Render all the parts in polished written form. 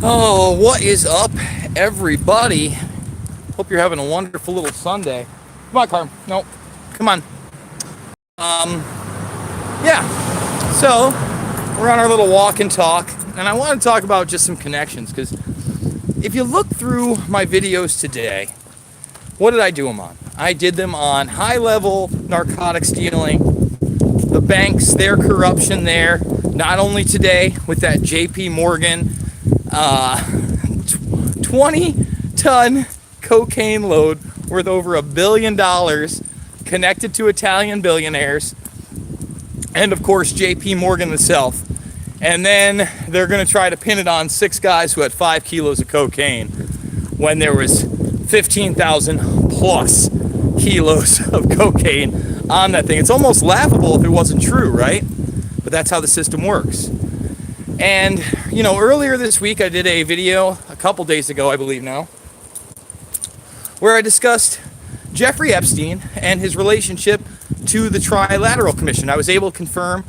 Oh, what is up, everybody? Hope you're having a wonderful little Sunday. Come on, Carm. No, come on. Yeah. So we're on our little walk and talk, and I want to talk about just some connections because if you look through my videos today, what did I do them on? I did them on high-level narcotics dealing, the banks, their corruption there. Not only today with that J.P. Morgan 20-ton cocaine load worth over $1 billion connected to Italian billionaires, and of course JP Morgan itself. And then they're going to try to pin it on 6 guys who had 5 kilos of cocaine when there was 15,000 plus kilos of cocaine on that thing. It's almost laughable if it wasn't true, right? But that's how the system works. And, earlier this week I did a video, a couple days ago, I believe now, where I discussed Jeffrey Epstein and his relationship to the Trilateral Commission. I was able to confirm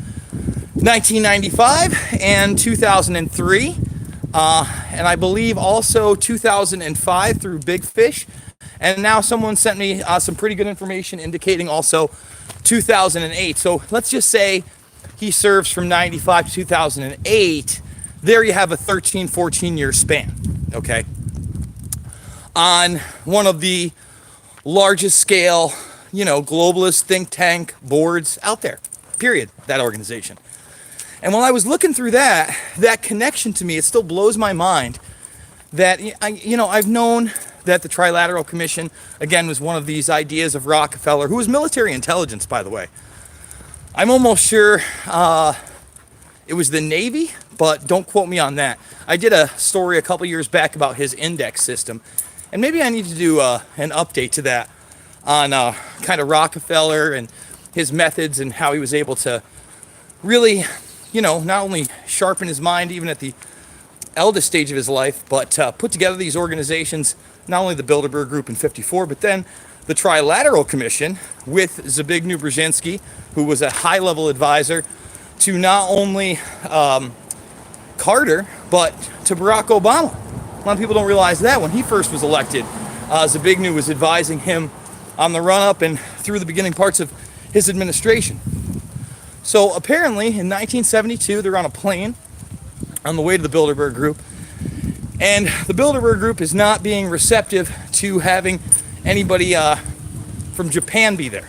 1995 and 2003, and I believe also 2005 through Big Fish. And now someone sent me some pretty good information indicating also 2008. So let's just say he serves from 95 to 2008. There you have a 13, 14-year span, okay? On one of the largest scale, globalist think tank boards out there, period, that organization. And while I was looking through that connection to me, it still blows my mind that, I've known that the Trilateral Commission, again, was one of these ideas of Rockefeller, who was military intelligence, by the way. I'm almost sure it was the Navy, but don't quote me on that. I did a story a couple years back about his index system, and maybe I need to do an update to that on kind of Rockefeller and his methods and how he was able to really, not only sharpen his mind even at the eldest stage of his life, but put together these organizations, not only the Bilderberg Group in '54, but then the Trilateral Commission with Zbigniew Brzezinski, who was a high-level advisor to not only Carter, but to Barack Obama. A lot of people don't realize that when he first was elected, Zbigniew was advising him on the run-up and through the beginning parts of his administration. So apparently in 1972, they're on a plane on the way to the Bilderberg Group, and the Bilderberg Group is not being receptive to having anybody from Japan be there.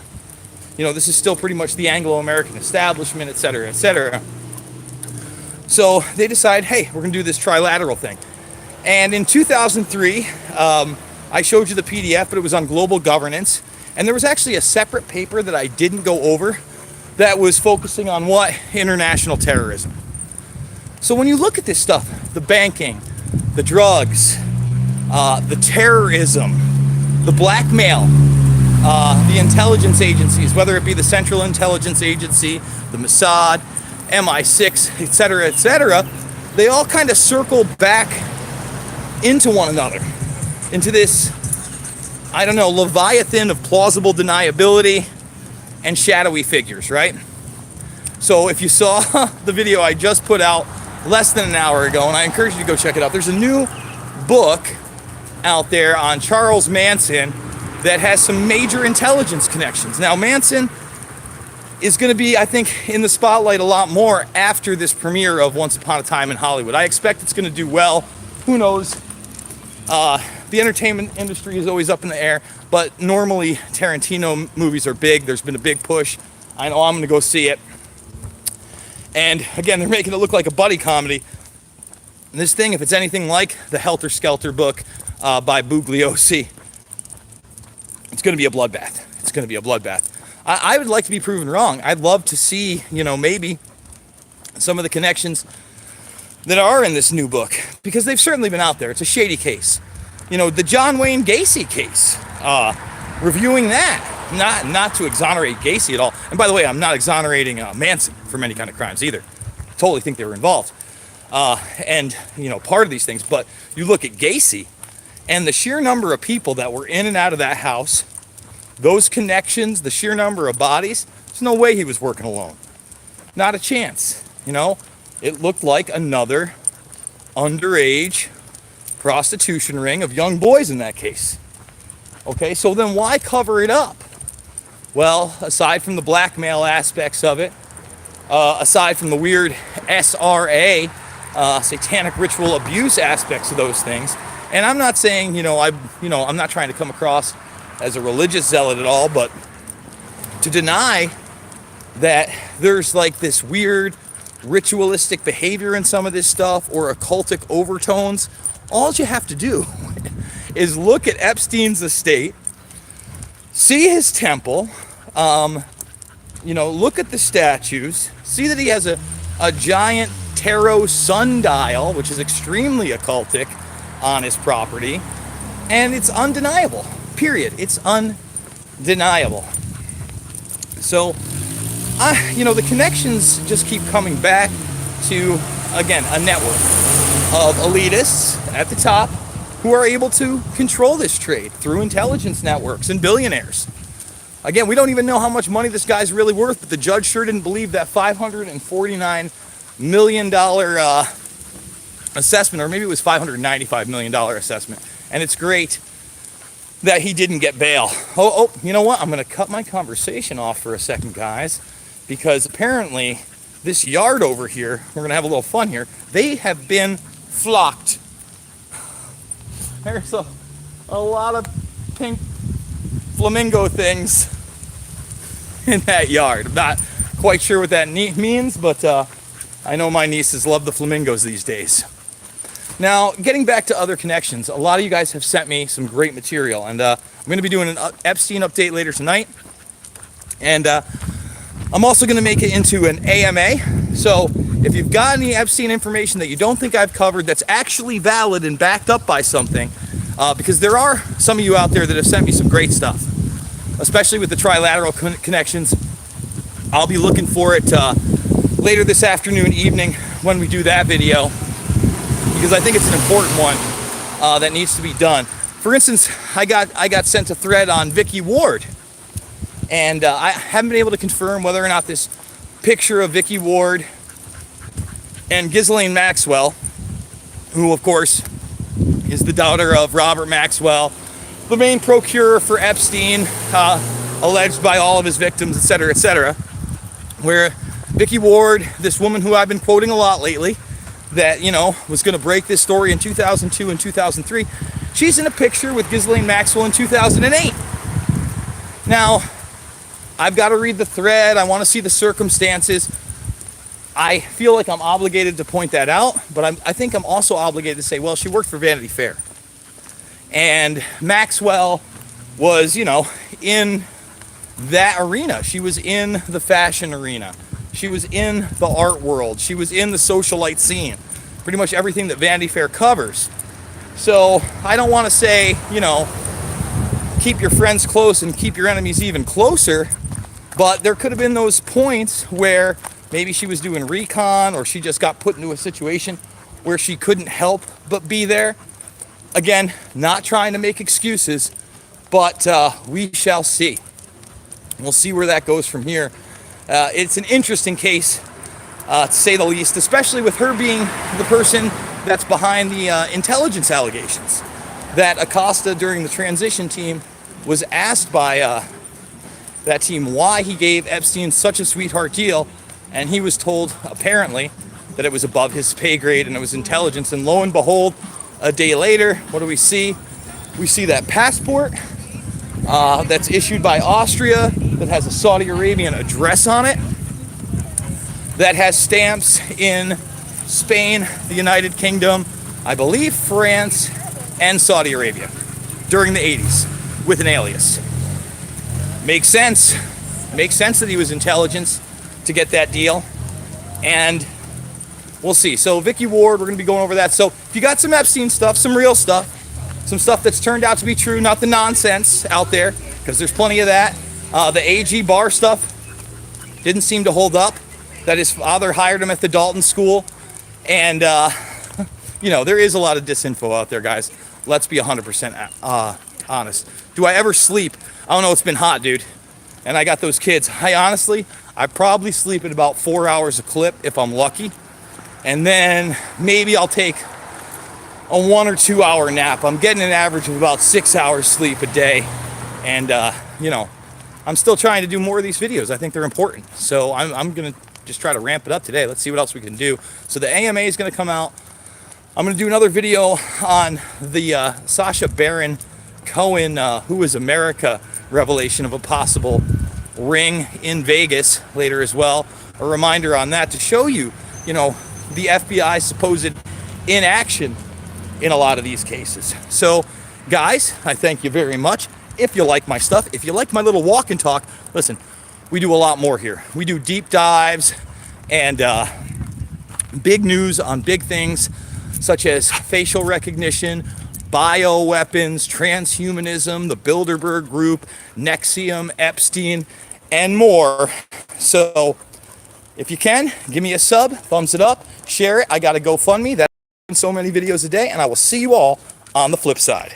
This is still pretty much the Anglo-American establishment, et cetera, et cetera. So they decide, hey, we're going to do this trilateral thing. And in 2003, I showed you the PDF, but it was on global governance. And there was actually a separate paper that I didn't go over that was focusing on what? International terrorism. So when you look at this stuff, the banking, the drugs, the terrorism, the blackmail, the intelligence agencies, whether it be the Central Intelligence Agency, the Mossad, MI6, et cetera, they all kind of circle back into one another, into this, Leviathan of plausible deniability and shadowy figures, right? So if you saw the video I just put out less than an hour ago, and I encourage you to go check it out, there's a new book out there on Charles Manson that has some major intelligence connections. Now, Manson is going to be, I think, in the spotlight a lot more after this premiere of Once Upon a Time in Hollywood. I expect it's going to do well. Who knows? The entertainment industry is always up in the air, but normally Tarantino movies are big. There's been a big push. I know I'm going to go see it. And again, they're making it look like a buddy comedy. And this thing, if it's anything like the Helter Skelter book by Bugliosi, it's going to be a bloodbath. It's going to be a bloodbath. I would like to be proven wrong. I'd love to see, maybe some of the connections that are in this new book, because they've certainly been out there. It's a shady case. The John Wayne Gacy case, reviewing that. Not to exonerate Gacy at all. And by the way, I'm not exonerating Manson from any kind of crimes either. I totally think they were involved. And part of these things. But you look at Gacy and the sheer number of people that were in and out of that house, those connections, the sheer number of bodies, there's no way he was working alone. Not a chance. It looked like another underage prostitution ring of young boys in that case. Okay, so then why cover it up? Well, aside from the blackmail aspects of it, aside from the weird SRA, satanic ritual abuse aspects of those things, and I'm not saying, I'm not trying to come across as a religious zealot at all, but to deny that there's like this weird ritualistic behavior in some of this stuff or occultic overtones, all you have to do is look at Epstein's estate, see his temple, look at the statues, see that he has a giant tarot sundial, which is extremely occultic, on his property, and it's undeniable. Period. It's undeniable. So, the connections just keep coming back to, again, a network of elitists at the top who are able to control this trade through intelligence networks and billionaires. Again, we don't even know how much money this guy's really worth, but the judge sure didn't believe that $549 million assessment, or maybe it was $595 million assessment. And it's great that he didn't get bail. Oh, you know what? I'm going to cut my conversation off for a second, guys, because apparently this yard over here, we're going to have a little fun here, they have been flocked. There's a lot of pink flamingo things in that yard. I'm not quite sure what that means, but I know my nieces love the flamingos these days. Now, getting back to other connections, a lot of you guys have sent me some great material, and I'm going to be doing an Epstein update later tonight, and I'm also going to make it into an AMA. So if you've got any Epstein information that you don't think I've covered that's actually valid and backed up by something, because there are some of you out there that have sent me some great stuff, especially with the trilateral connections. I'll be looking for it later this afternoon, evening, when we do that video, because I think it's an important one that needs to be done. For instance, I got sent a thread on Vicky Ward, and I haven't been able to confirm whether or not this picture of Vicky Ward and Ghislaine Maxwell, who of course is the daughter of Robert Maxwell, the main procurer for Epstein, alleged by all of his victims, etc., where Vicky Ward, this woman who I've been quoting a lot lately, that, was going to break this story in 2002 and 2003, she's in a picture with Ghislaine Maxwell in 2008. Now, I've got to read the thread. I want to see the circumstances. I feel like I'm obligated to point that out, but I think I'm also obligated to say, well, she worked for Vanity Fair. And Maxwell was, in that arena. She was in the fashion arena. She was in the art world. She was in the socialite scene. Pretty much everything that Vanity Fair covers. So I don't want to say, keep your friends close and keep your enemies even closer. But there could have been those points where maybe she was doing recon, or she just got put into a situation where she couldn't help but be there. Again, not trying to make excuses, but we shall see. We'll see where that goes from here. It's an interesting case, to say the least, especially with her being the person that's behind the intelligence allegations. That Acosta, during the transition team, was asked by that team why he gave Epstein such a sweetheart deal, and he was told, apparently, that it was above his pay grade and it was intelligence. And lo and behold, a day later, what do we see? We see that passport that's issued by Austria that has a Saudi Arabian address on it, that has stamps in Spain, the United Kingdom, I believe France, and Saudi Arabia during the 80s with an alias. Makes sense. Makes sense that he was intelligence to get that deal. And we'll see. So Vicky Ward, we're going to be going over that. So if you got some Epstein stuff, some real stuff, some stuff that's turned out to be true, not the nonsense out there, because there's plenty of that. The AG Barr stuff didn't seem to hold up. That his father hired him at the Dalton School. And, there is a lot of disinfo out there, guys. Let's be 100% honest. Do I ever sleep? I don't know. It's been hot, dude. And I got those kids. I probably sleep at about 4 hours a clip if I'm lucky. And then maybe I'll take a 1 or 2 hour nap. I'm getting an average of about 6 hours sleep a day. And, you know, I'm still trying to do more of these videos. I think they're important. So I'm going to just try to ramp it up today. Let's see what else we can do. So the AMA is going to come out. I'm going to do another video on the Sacha Baron Cohen Who is America revelation of a possible ring in Vegas later as well. A reminder on that to show you, you know, the FBI supposed inaction in a lot of these cases. So guys, I thank you very much. If you like my stuff, if you like my little walk and talk, listen, we do a lot more here. We do deep dives and big news on big things such as facial recognition, bioweapons, transhumanism, the Bilderberg Group, NXIVM, Epstein, and more. So if you can, give me a sub, thumbs it up, share it. I got a GoFundMe. That's so many videos a day, and I will see you all on the flip side.